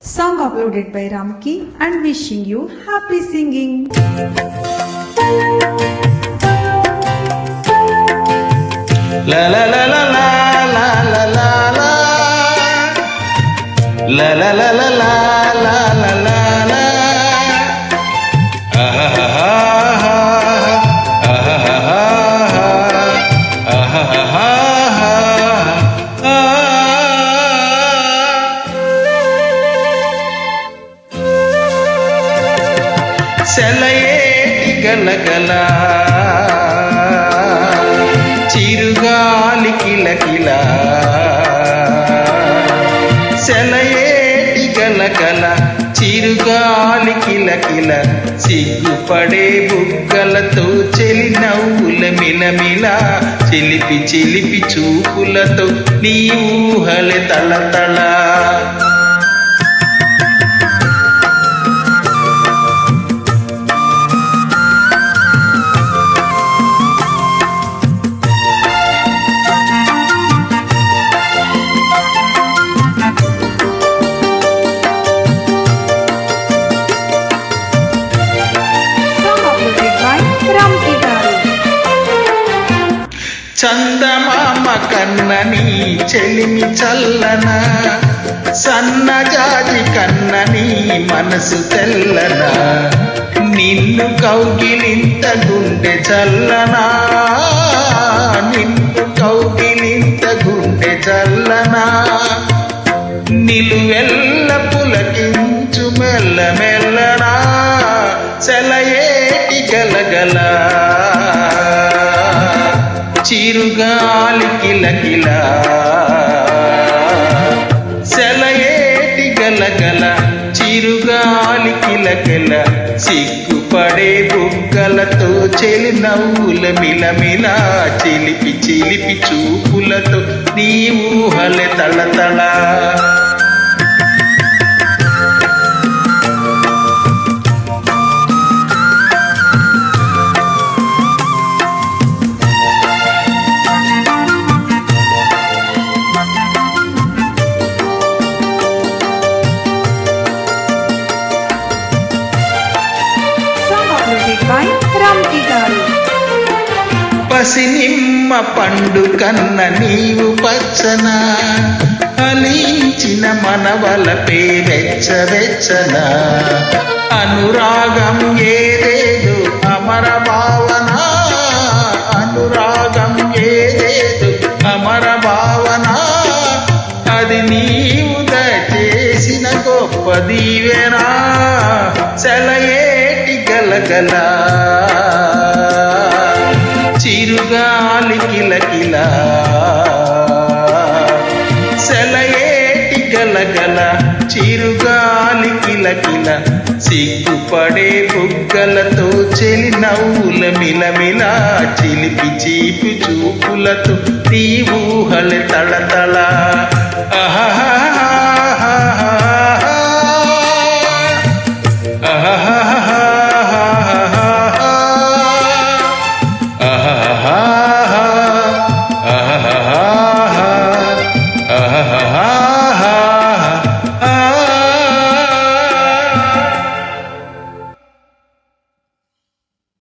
Song uploaded by Ramki and wishing you happy singing. La la la la la la la la la la la la la la la la la la ah ha ha ha ah ha ha ha ah ha ha ha సెలయేటి గలగల చిరుగాలి కిలకిల సెలయేటి గలగల చిరుగాలి కిలకిల సిగ్గుపడే బుగ్గలతో చెలి నవ్వుల మిలమిల చిలిపి చిలిపి చూపులతో నీ ఊహలే తళతళ చందమామ కన్నని చెలిమి చల్లన సన్నజాజి కన్నని మనసు తెల్లన నిన్ను కౌగిలింత గుండె చల్లనా నిన్ను కౌగిలింత గుండె చల్లనా నిలువెల్ల పులకించు మెల్ల మెల్లనా సెలయేటి గలగల చిరుగాలి కిలకిల సెలయేటి గలగల చిరుగాలి కిలకిల సిగ్గుపడే బుగ్గలతో చెలి నవ్వుల మిలమిల చిలిపి చిలిపి చూపులతో నీ ఊహలే తళతళ పసినిమ్మ పండు కన్న నీవు పచ్చన ఫలించిన మనవలపే వెచ్చ వెచ్చన అనురాగం ఏదేదు అమర భావన అనురాగం ఏదేదు అమర భావన అది నీవు చేసిన గొప్ప దీవెనా సెలయేటి గలగల చిరుగాలి కిలకిల సెలయేటి గలగల చిరుగాలి కిలకిల సిగ్గుపడే బుగ్గలతో చెలి నవ్వుల మిలమిల చిలిపి చీపి చూపులతో నీ ఊహలే తళతళ ఆహా